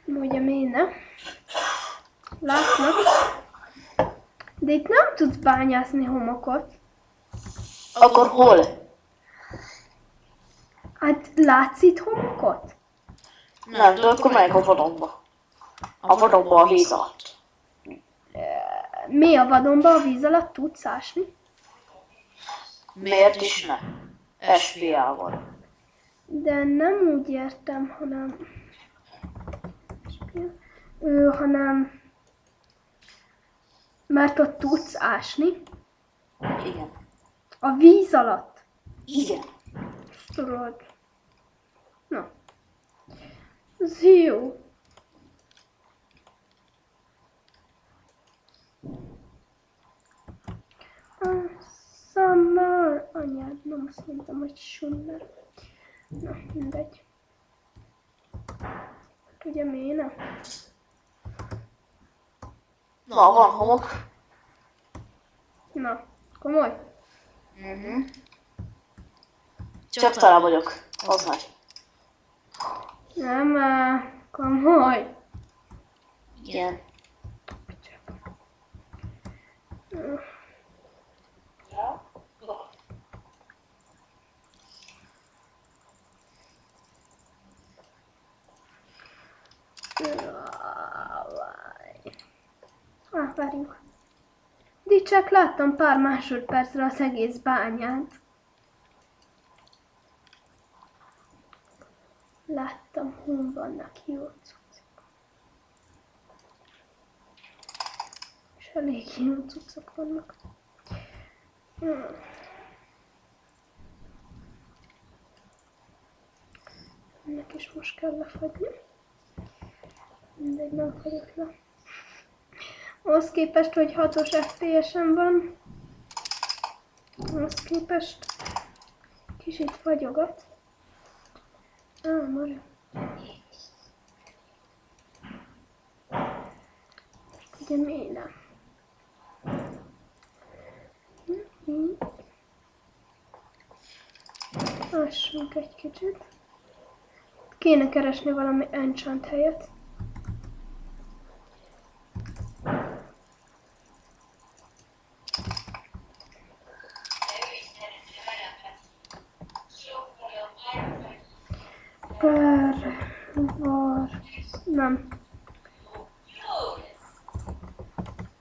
Ugye méne. Látnak. De itt nem tudsz bányászni homokot. Akkor hol? Hát látsz itt homokot? Nem, de akkor megyek a vadonba. A vadonba a víz alatt. Mi a vadonba a víz alatt tudsz ásni? Miért is ne? SPA-val. De nem úgy értem, hanem mert ott tudsz ásni. Igen. A víz alatt. Igen. Tudod. Na. Ez jó. Summer. Anyád, nem azt mondtam, hogy summer. Na, mindegy. Ugye méne? Na, van homok. Na, komoly? Csak tele vagyok. Az nagy. Nem, komoly. Igen. Várjunk. Csak láttam pár másodpercre az egész bányát. Láttam, hol vannak jó cuccok. És elég jó cuccok vannak. Ennek is most kell lefagyni. Mindegy, nem fagyok le. Ahhoz képest, hogy 6-os FPS-en van, ahhoz képest kicsit fagyogat. Már. Ugye méne. Lássunk egy kicsit. Kéne keresni valami enchant helyet. Nem.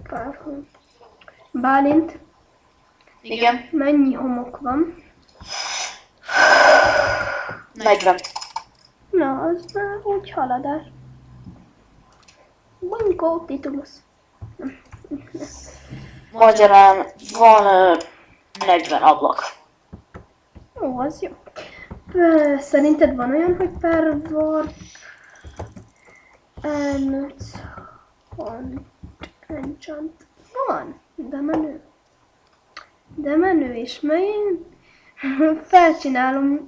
Párhol. Bálint. Igen. Mennyi homok van? 40. Na, az már úgy haladás. Bunkó titulusz. Magyarán van 40 ablak. Ó, az jó. Szerinted van olyan, hogy per warp enchant? Van, de menő. De menő is, mert én felcsinálom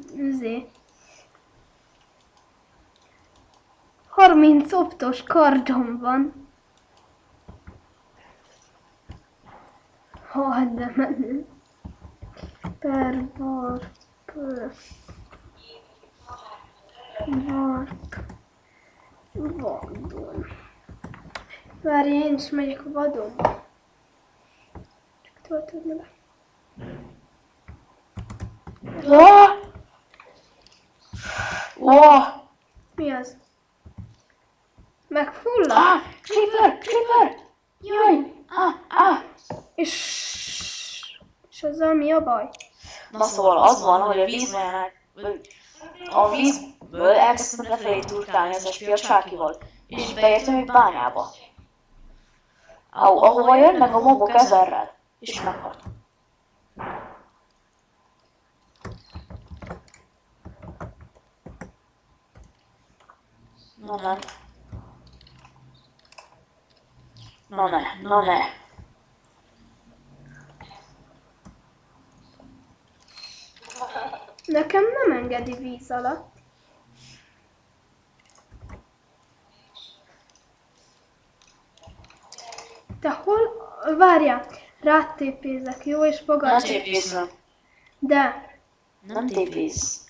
30 optos kardom van. De menő. Per warp. Vadon. Várj, én is megyek a vadonba. Csak töltődne be. Mi az? Megfullad? Creeper! Jaj! És azzal mi a baj? Na szóval az van, hogy a vízből elkezdtem lefelé turkálni az SP a csákival, és beértem egy bányába. Ahova jönnek a mobok 1000-rel, és meghaltam. Na ne. Nekem nem engedi víz alatt. Te hol? Várjál, rád tépézek, jó? És fogadj. Ne tépézzem. De. Nem tépézz.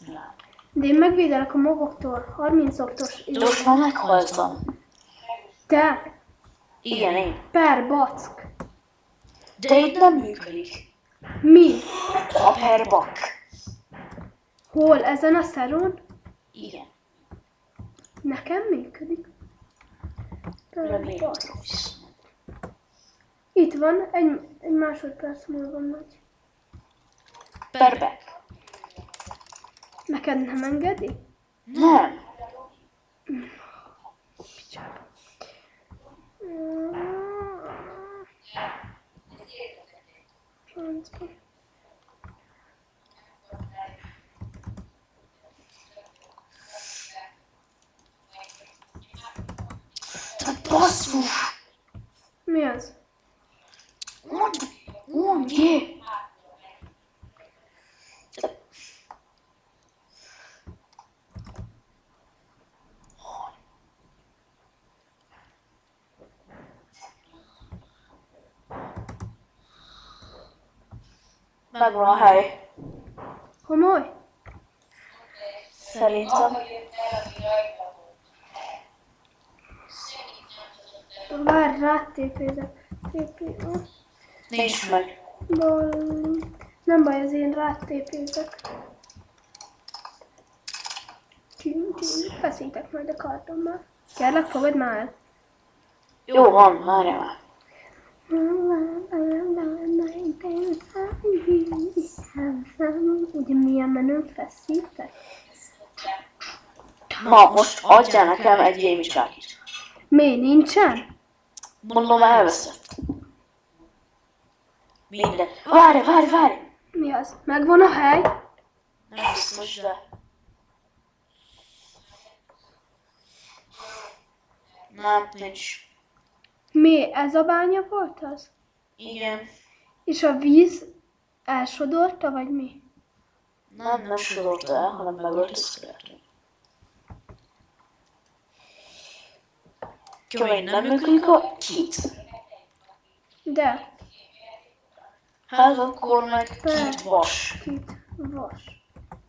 De én megvédelek a mogoktól, 30 oktos. De most már meghaltam. Te, Igen, én. per back. De itt nem működik. Mi? A perbak. Hol? Ezen a szeron? Igen. Nekem működik. Per Remélem, back. Royce. Itt van, egy másodperc múlva megy. Perbek. Neked nem engedi? Nem. Francba. Te basszus. Mi az? Mondj. Megvan a hely. Homoly? Szerintem. Várj, rátépézek. Nincs meg. Nem baj, az én rátépézek. Feszítek majd a kardommal. Kérlek, fogad már el. Jó van, várjál már. Ugye milyen menő feszítek? Ma, most adjál nekem egy Jamie Chuckit. Mi, nincsen? Mondom, elveszett. Minden. Várj! Mi az? Megvan a hely? Nem biztos, de... Nem, nincs. Mi, ez a bánya volt az? Igen. És a víz elsodorta, vagy mi? Nem sodort el, hanem megöltözködhetünk. Kömény, nem működik a kit. De, Hát akkor meg kit vas. itt vas.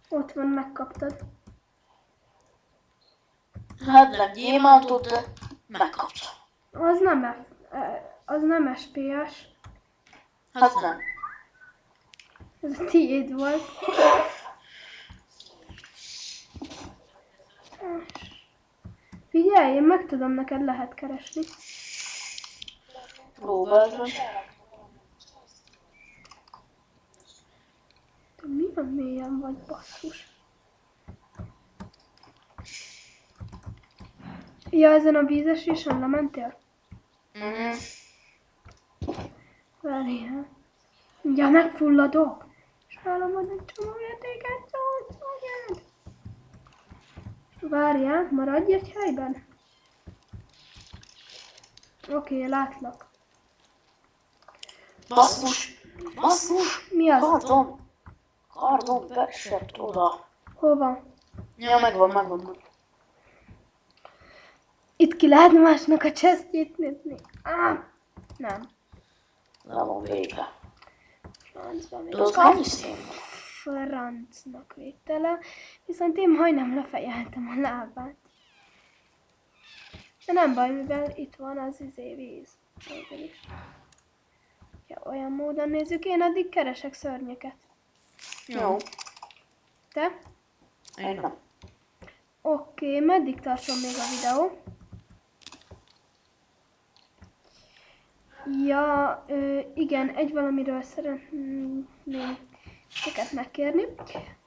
Ott van, megkaptad. Hát nem gyémántot, de megkaptam. Az nem az nem SPS. Hát nem. Ez a tiéd volt. Figyelj, én meg tudom, neked lehet keresni. Próbáld meg. Te milyen mélyen vagy, basszus. Ja, ezen a vízesésen lementél? Mhm. Várjál. Ja, megfulladok. És felemad egy csomó értéket, szóval. Várjál, maradj egy helyben. Oké, látlak. Basszus! Mi az? Kardom beesett oda. Hova? Ja, megvan. Itt ki lehet másnak a chestjét nézni. Nem. Le van vége. Francba még. De az mennyi szín? Francnak vétele. Viszont én majdnem lefejeltem a lábát. De nem baj, mivel itt van az víz. Végül is. Ja, olyan módon nézzük, én addig keresek szörnyeket. Jó. Te? Én nem. Oké, meddig tartson még a videó? Ja, igen, egy valamiről szeretném teket megkérni,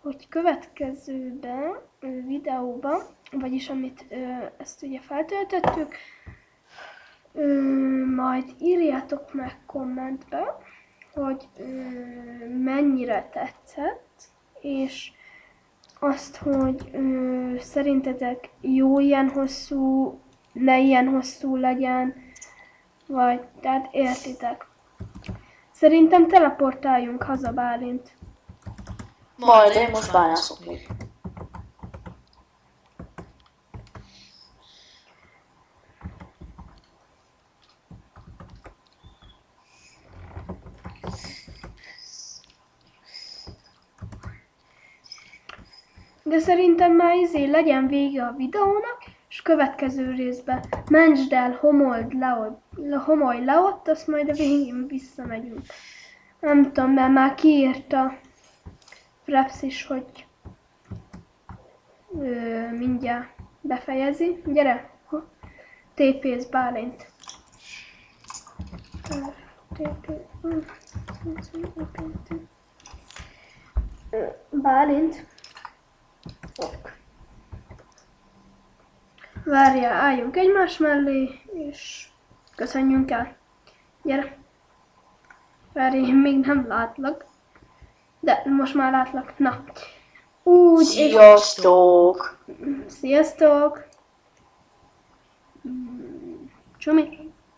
hogy következőben videóban, vagyis amit ezt ugye feltöltöttük, majd írjátok meg kommentbe, hogy mennyire tetszett, és azt, hogy szerintetek jó ilyen hosszú, ne ilyen hosszú legyen, vagy, tehát értitek. Szerintem teleportáljunk haza, Bálint. Majd én most bányászok még. De szerintem már legyen vége a videónak, és következő részben mentsd el, homolj le ott, azt majd a végén visszamegyünk. Nem tudom, mert már kiírta Fraps is, hogy mindjárt befejezi. Gyere, TP-sz Bálint. Bálint. Ok. Várjál, álljunk egymás mellé, és köszönjünk el. Gyere. Várj, én még nem látlak. De most már látlak. Na. Úgy, Sziasztok! Sziasztok! Csumi!